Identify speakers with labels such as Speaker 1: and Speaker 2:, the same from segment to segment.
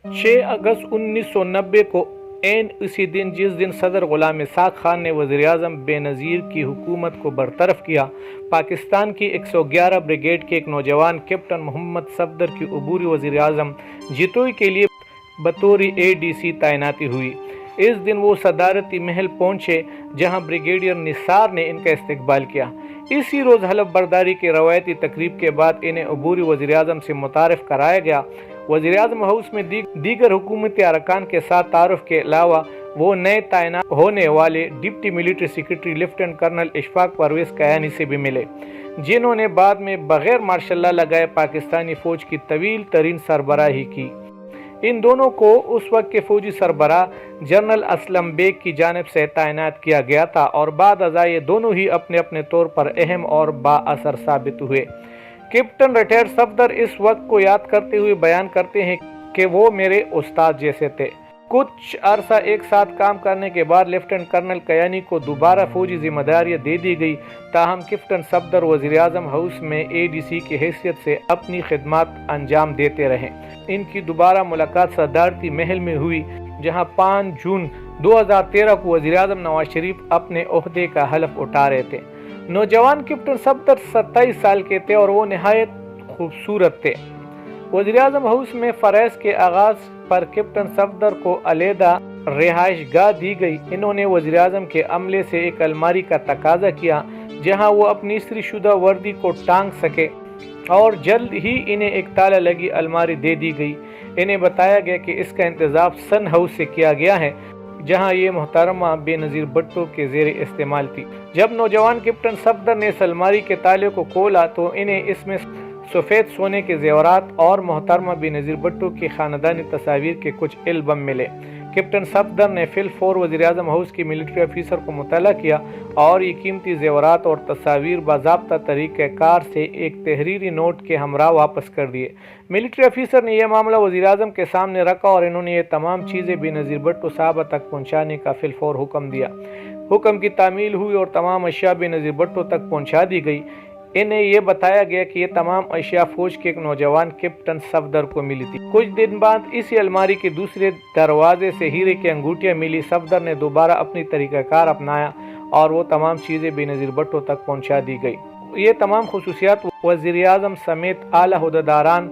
Speaker 1: 6 اگست 1990 کو عین اسی دن جس دن صدر غلام اسحاق خان نے وزیر اعظم بے نظیر کی حکومت کو برطرف کیا، پاکستان کی 111 بریگیڈ کے ایک نوجوان کیپٹن محمد صفدر کی عبوری وزیر اعظم جتوئی کے لیے بطور ADC تعیناتی ہوئی۔ اس دن وہ صدارتی محل پہنچے جہاں بریگیڈیئر نثار نے ان کا استقبال کیا۔ اسی روز حلف برداری کی روایتی تقریب کے بعد انہیں عبوری وزیر اعظم سے متعارف کرایا گیا۔ وزیر اعظم ہاؤس میں دیگر حکومتی ارکان کے ساتھ تعارف کے علاوہ وہ نئے تعینات ہونے والے deputy military secretary lieutenant colonel Ashfaq Parvez Kayani سے بھی ملے، جنہوں نے بعد میں بغیر مارشل لا لگائے پاکستانی فوج کی طویل ترین سربراہی کی۔ ان دونوں کو اس وقت کے فوجی سربراہ جنرل اسلم بیگ کی جانب سے تعینات کیا گیا تھا اور بعد ازاں یہ دونوں ہی اپنے اپنے طور پر اہم اور با اثر ثابت ہوئے۔ کیپٹن ریٹائرڈ صفدر اس وقت کو یاد کرتے ہوئے بیان کرتے ہیں کہ وہ میرے استاد جیسے تھے۔ کچھ عرصہ ایک ساتھ کام کرنے کے بعد لیفٹیننٹ کرنل کیانی کو دوبارہ فوجی ذمہ داریاں دے دی گئی، تاہم کیپٹن صفدر وزیر اعظم ہاؤس میں ADC کی حیثیت سے اپنی خدمات انجام دیتے رہے۔ ان کی دوبارہ ملاقات صدارتی محل میں ہوئی، جہاں 5 جون 2013 کو وزیر اعظم نواز شریف اپنے عہدے کا حلف اٹھا رہے تھے۔ نوجوان کیپٹن صفدر 27 سال کے تھے اور وہ نہایت خوبصورت تھے۔ وزیر اعظم ہاؤس میں فرائض کے آغاز پر کیپٹن صفدر کو علیحدہ رہائش گاہ دی گئی۔ انہوں نے وزیر اعظم کے عملے سے ایک الماری کا تقاضا کیا جہاں وہ اپنی استری شدہ وردی کو ٹانگ سکے، اور جلد ہی انہیں ایک تالا لگی الماری دے دی گئی۔ انہیں بتایا گیا کہ اس کا انتظام سن ہاؤس سے کیا گیا ہے، جہاں یہ محترمہ بے نظیر بھٹو کے زیر استعمال تھی۔ جب نوجوان کیپٹن صفدر نے اس الماری کے تالے کو کھولا تو انہیں اس میں سفید سونے کے زیورات اور محترمہ بے نظیر بھٹو کی خاندانی تصاویر کے کچھ البم ملے۔ کیپٹن صفدر نے فی الفور وزیر اعظم ہاؤس کی ملٹری آفیسر کو مطلع کیا اور یہ قیمتی زیورات اور تصاویر باضابطہ طریقہ کار سے ایک تحریری نوٹ کے ہمراہ واپس کر دیے۔ ملٹری آفیسر نے یہ معاملہ وزیر اعظم کے سامنے رکھا اور انہوں نے یہ تمام چیزیں بے نظیر بھٹو صاحبہ تک پہنچانے کا فی الفور حکم دیا۔ حکم کی تعمیل ہوئی اور تمام اشیاء بے نظیر بھٹو تک پہنچا دی گئی۔ انہیں یہ بتایا گیا کہ یہ تمام اشیاء فوج کے ایک نوجوان کیپٹن صفدر کو ملی تھی۔ کچھ دن بعد اسی الماری کے دوسرے دروازے سے ہیرے کی انگوٹیاں ملی۔ صفدر نے دوبارہ اپنی طریقہ کار اپنایا اور وہ تمام چیزیں بے نظیر بھٹو تک پہنچا دی گئی۔ یہ تمام خصوصیات وزیر اعظم سمیت اعلیٰ عہدیداران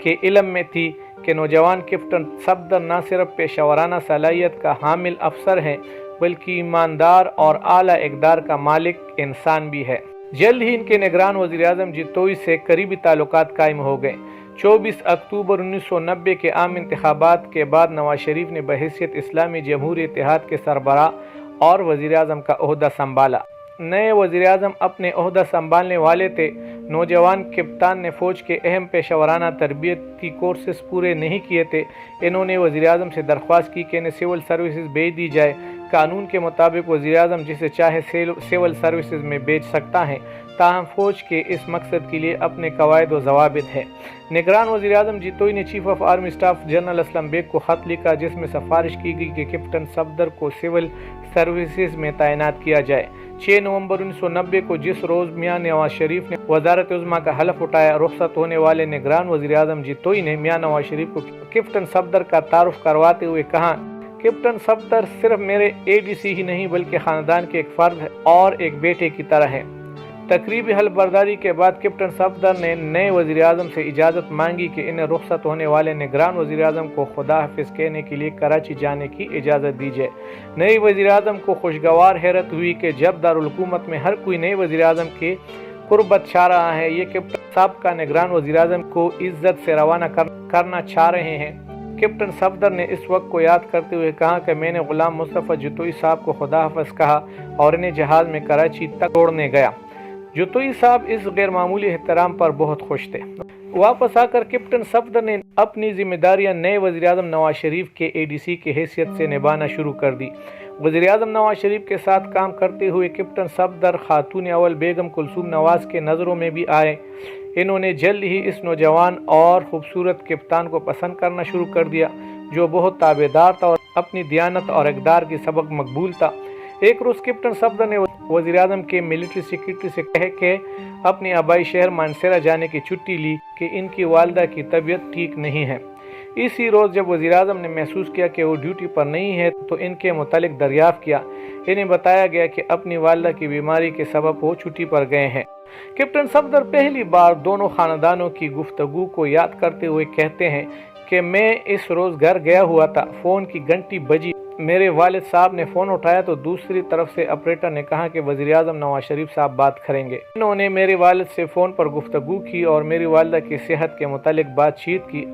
Speaker 1: کے علم میں تھی کہ نوجوان کیپٹن صفدر نہ صرف پیشہ ورانہ صلاحیت کا حامل افسر ہیں بلکہ ایماندار اور اعلیٰ اقدار کا مالک انسان بھی ہے۔ جلد ہی ان کے نگران وزیر اعظم جتوئی سے قریبی تعلقات قائم ہو گئے۔ 24 اکتوبر 1990 کے عام انتخابات کے بعد نواز شریف نے بحیثیت اسلامی جمہوری اتحاد کے سربراہ اور وزیر اعظم کا عہدہ سنبھالا۔ نئے وزیر اعظم اپنے عہدہ سنبھالنے والے تھے۔ نوجوان کپتان نے فوج کے اہم پیشہ ورانہ تربیتی کورسز پورے نہیں کیے تھے۔ انہوں نے وزیر اعظم سے درخواست کی کہ انہیں سول سروسز بھیج دی جائے۔ قانون کے مطابق وزیر اعظم جسے چاہے سول سروسز میں بھیج سکتا ہے، تاہم فوج کے اس مقصد کے لیے اپنے قواعد و ضوابط ہیں۔ نگران وزیر اعظم جتوئی نے chief of army staff general Aslam Beg کو خط لکھا جس میں سفارش کی گئی کہ کیپٹن صفدر کو سول سروسز میں تعینات کیا جائے۔ 6 نومبر 1990 کو جس روز میاں نواز شریف نے وزارت عظمیٰ کا حلف اٹھایا، رخصت ہونے والے نگران وزیر اعظم جتوئی نے میاں نواز شریف کو کیپٹن صفدر کا تعارف کرواتے ہوئے کہا، کیپٹن صفدر صرف میرے ADC ہی نہیں بلکہ خاندان کے ایک فرد اور ایک بیٹے کی طرح ہے۔ تقریبی حلف برداری کے بعد کیپٹن صفدر نے نئے وزیر اعظم سے اجازت مانگی کہ انہیں رخصت ہونے والے نگران وزیر اعظم کو خدا حافظ کہنے کے لیے کراچی جانے کی اجازت دی جائے۔ نئے وزیر اعظم کو خوشگوار حیرت ہوئی کہ جب دارالحکومت میں ہر کوئی نئے وزیر اعظم کی قربت چاہ رہا ہے، یہ کیپٹن صاحب کا نگران وزیر اعظم کو عزت سے روانہ کرنا چاہ رہے ہیں۔ کیپٹن صفدر نے اس وقت کو یاد کرتے ہوئے کہا کہ میں نے غلام مصطفیٰ جتوئی صاحب کو خدا حافظ کہا اور انہیں جہاز میں کراچی تک چھوڑنے گیا۔ جتوئی صاحب اس غیر معمولی احترام پر بہت خوش تھے۔ واپس آ کر کیپٹن صفدر نے اپنی ذمہ داریاں نئے وزیر اعظم نواز شریف کے ADC کی حیثیت سے نبھانا شروع کر دی۔ وزیر اعظم نواز شریف کے ساتھ کام کرتے ہوئے کیپٹن صفدر خاتون اول بیگم کلثوم نواز کے نظروں میں بھی آئے۔ انہوں نے جلد ہی اس نوجوان اور خوبصورت کپتان کو پسند کرنا شروع کر دیا، جو بہت تابعدار تھا اور اپنی دیانت اور اقدار کی سبق مقبول تھا۔ ایک روز کیپٹن صفدر نے وزیر اعظم کے ملٹری سیکرٹری سے کہے کہ اپنی آبائی شہر مانسیرا جانے کی چھٹی لی کہ ان کی والدہ کی طبیعت ٹھیک نہیں ہے۔ इसी रोज़ जब वज़ीर-ए-आज़म ने महसूस किया कि वो ड्यूटी पर नहीं है तो इनके मुतालिक दरियाफ़्त किया। इन्हें बताया गया कि अपनी वालिदा की बीमारी के सबब वो छुट्टी पर गए हैं। कैप्टन सफदर पहली बार दोनों ख़ानदानों की गुफ्तगू को याद करते हुए कहते हैं कि मैं इस रोज़ घर गया हुआ था, फ़ोन की घंटी बजी, मेरे वालिद साहब ने फ़ोन उठाया तो दूसरी तरफ से ऑपरेटर ने कहा कि वज़ीर-ए-आज़म नवाज शरीफ साहब बात करेंगे। इन्होंने मेरे वालिद से फ़ोन पर गुफ्तगू की और मेरी वालिदा की सेहत के मुतालिक बातचीत की।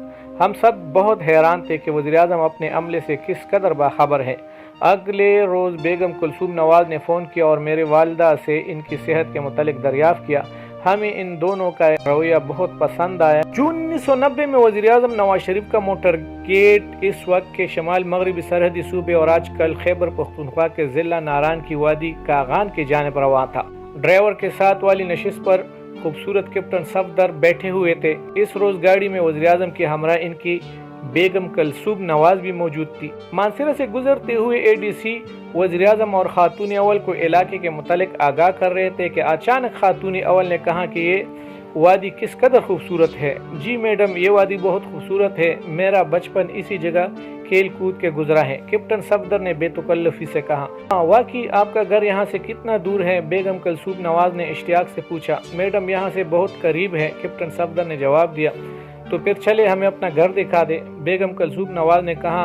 Speaker 1: हम सब बहुत हैरान थे कि वज़ीर-ए-आज़म अपने अमले से किस कदर बाखबर है। अगले रोज़ बेगम कुलसूम नवाज़ ने फ़ोन किया और मेरे वालिदा से इनकी सेहत के मुतालिक दरियाफ़्त किया। हमें इन दोनों का रवैया बहुत पसंद आया। जून 1990 में वज़ीर-ए-आज़म नवाज शरीफ का मोटर गेट इस वक्त के शमाल मगरबी सरहदी सूबे और आजकल खैबर पख्तूनख्वा के ज़िला नारान की वादी कागान की जानिब रवा था। ड्राइवर के साथ वाली नशिस्त पर खूबसूरत कैप्टन सफदर बैठे हुए थे। इस रोज़ गाड़ी में वज़ीर-ए-आज़म के हमरा इनकी बेगम कुलसूम नवाज भी मौजूद थी। मानसरा से गुजरते हुए एडीसी वज़ीर-ए-आज़म और खातून अव्वल को इलाके के मुतालिक आगाह कर रहे थे कि अचानक खातून अव्वल ने कहा कि ये वादी किस कदर खूबसूरत है। जी मैडम, ये वादी बहुत खूबसूरत है, मेरा बचपन इसी जगह खेल कूद के गुजरा है, कैप्टन सफदर ने बेतकल्लुफ़ी से कहा। वाकई आपका घर यहाँ से कितना दूर है? बेगम कुलसूम नवाज ने इश्तियाक से पूछा। मैडम, यहाँ से बहुत करीब है, कैप्टन सफदर ने जवाब दिया। तो फिर चले हमें अपना घर दिखा दे, बेगम कुलसूम नवाज ने कहा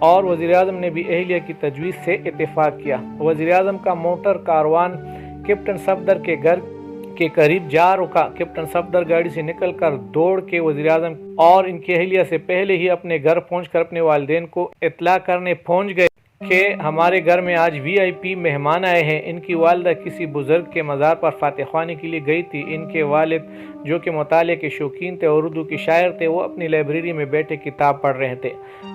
Speaker 1: और वज़ीर-ए-आज़म ने भी अहलिया की तजवीज़ से इत्तेफाक किया। वज़ीर-ए-आज़म का मोटर कारवान कैप्टन सफदर के घर के करीब जा रुका। कैप्टन सफदर गाड़ी से निकलकर दौड़ के वज़ीर-ए-आज़म और इनकी अहलिया से पहले ही अपने घर पहुंचकर अपने वालिदैन को इत्तला करने पहुंच गए कि हमारे घर में आज वीआईपी मेहमान आए हैं। इनकी वालिदा किसी बुजुर्ग के मज़ार पर फातिह ख्वानी के लिए गई थी। इनके वालिद जो कि मुताले के शौकीन थे और उर्दू के शायर थे, वो अपनी लाइब्रेरी में बैठे किताब पढ़ रहे थे।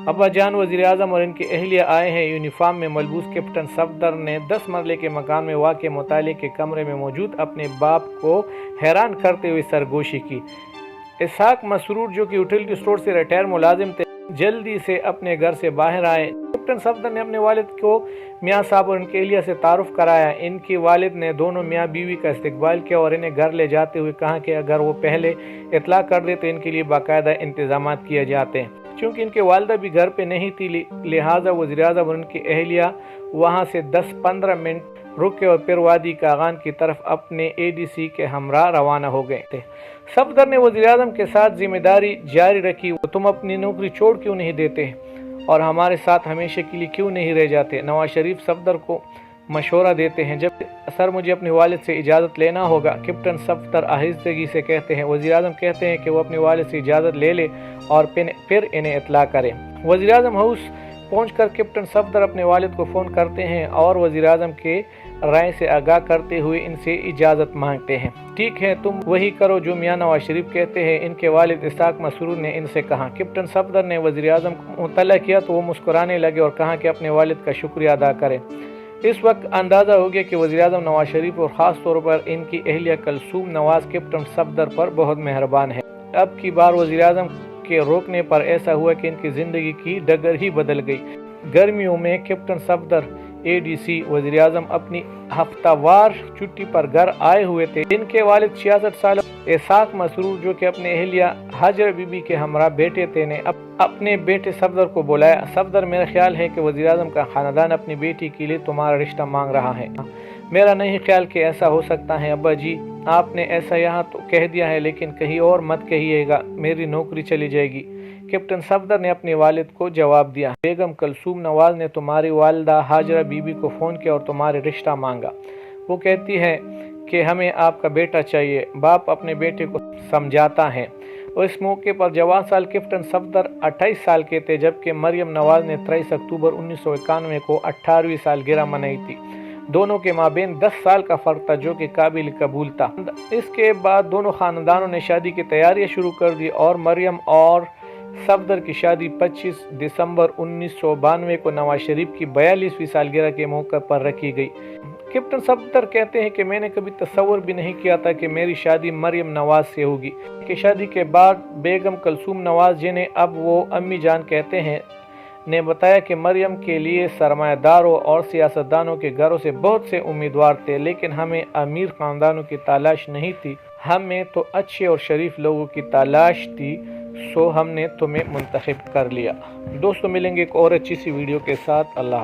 Speaker 1: अब्बा जान वज़ीर-ए-आज़म और इनकी अहलिया आए हैं। यूनिफॉर्म में मलबूस कैप्टन सफदर ने 10 मरले के मकान में वाक़ मुताले के कमरे में मौजूद अपने बाप को हैरान करते हुए सरगोशी की। इसहाक मसरूर जो कि यूटिलिटी स्टोर से रिटायर मुलाजिम थे, जल्दी से अपने घर से बाहर आए। कैप्टन सफदर ने अपने वालिद को मियाँ साहब और इनके अहलिया से तारुफ कराया। इनकी वालिद ने दोनों मियाँ बीवी का इस्तकबाल किया और इन्हें घर ले जाते हुए कहा कि अगर वो पहले इतला कर दे तो इनके लिए बाकायदा इंतजाम किए जाते हैं। चूँकि इनके वालिदा भी घर पे नहीं थी, लिहाजा वज़ीर-ए-आज़म और उनकी अहलिया वहाँ से 10-15 मिनट रुके और फिर वादी कागान की तरफ अपने एडीसी के हमरा रवाना हो गए थे। सफदर ने वज़ीर-ए-आज़म के साथ जिम्मेदारी जारी रखी। तुम अपनी नौकरी छोड़ क्यों नहीं देते और हमारे साथ हमेशा के लिए क्यों नहीं रह जाते? नवाज शरीफ सफदर को मशवरा देते हैं। जब सर मुझे अपने वालिद से इजाज़त लेना होगा, कैप्टन सफदर आहिस्तगी से कहते हैं। वज़ीर-ए-आज़म कहते हैं कि वो अपने वालिद से इजाज़त ले ले और फिर इन्हें इत्तला करें। वज़ीर-ए-आज़म हाउस पहुंचकर कैप्टन सफदर अपने वालिद को फ़ोन करते हैं और वज़ीर-ए-आज़म के राय से आगाह करते हुए इनसे इजाज़त मांगते हैं। ठीक है, तुम वही करो जो मियाँ नवाज शरीफ कहते हैं, इनके वालिद इसहाक मसरूर ने इनसे कहा। कैप्टन सफदर ने वज़ीर-ए-आज़म को मुतल्ला किया तो वो मुस्कुराने लगे और कहा कि अपने वालिद का शुक्रिया अदा करें। इस वक्त अंदाज़ा हो गया कि वज़ीर-ए-आज़म नवाज शरीफ और ख़ास तौर पर इनकी अहलिया कुलसूम नवाज कैप्टन सफदर पर बहुत मेहरबान है। अब की बार वज़ीर-ए-आज़म के रोकने पर ऐसा हुआ कि इनकी ज़िंदगी की डगर ही बदल गई। गर्मियों में कैप्टन सफदर एडीसी वज़ीर-ए-आज़म अपनी हफ्तावार छुट्टी पर घर आए हुए थे। इनके वालिद 66 साल इसहाक मसरूर जो कि अपने अहलिया हाजरा बीबी के हमरा बेटे थे ने अपने बेटे सफदर को बुलाया। सफदर, मेरा ख्याल है कि वज़ीर-ए-आज़म का ख़ानदान अपनी बेटी के लिए तुम्हारा रिश्ता मांग रहा है। मेरा नहीं ख्याल कि ऐसा हो सकता है अब्बा जी, आपने ऐसा यहाँ तो कह दिया है, लेकिन कहीं और मत कहिएगा, मेरी नौकरी चली जाएगी। कैप्टन सफदर ने अपने वालिद को जवाब दिया। बेगम कुलसूम नवाज ने तुम्हारी वालिदा हाजरा बीबी को फ़ोन किया और तुम्हारे रिश्ता मांगा। वो कहती है कि हमें आपका बेटा चाहिए। बाप अपने बेटे को समझाता है। और इस मौके पर जवान साल कैप्टन सफदर 28 साल के थे, जबकि मरियम नवाज ने 23 अक्टूबर 1991 को 18वीं सालगिरह मनाई थी। दोनों के माबेन 10 साल का फ़र्क था, जो कि काबिल कबूल था। इसके बाद दोनों ख़ानदानों ने शादी की तैयारियां शुरू कर दी और मरियम और सफदर की शादी 25 दिसंबर 1992 को नवाज शरीफ की 42वीं सालगिरह के मौके पर रखी गई। कैप्टन सफदर कहते हैं कि मैंने कभी तस्वर भी नहीं किया था कि मेरी शादी मरियम नवाज से होगी। कि शादी के बाद बेगम कुलसूम नवाज, जिन्हें अब वो अम्मी जान कहते हैं, ने बताया कि मरियम के लिए सरमायादारों और सियासतदानों के घरों से बहुत से उम्मीदवार थे, लेकिन हमें अमीर ख़ानदानों की तलाश नहीं थी, हमें तो अच्छे और शरीफ लोगों की तलाश थी। سو ہم نے تمہیں منتخب کر لیا۔ دوستو ملیں گے ایک اور اچھی سی ویڈیو کے ساتھ۔ اللہ حافظ۔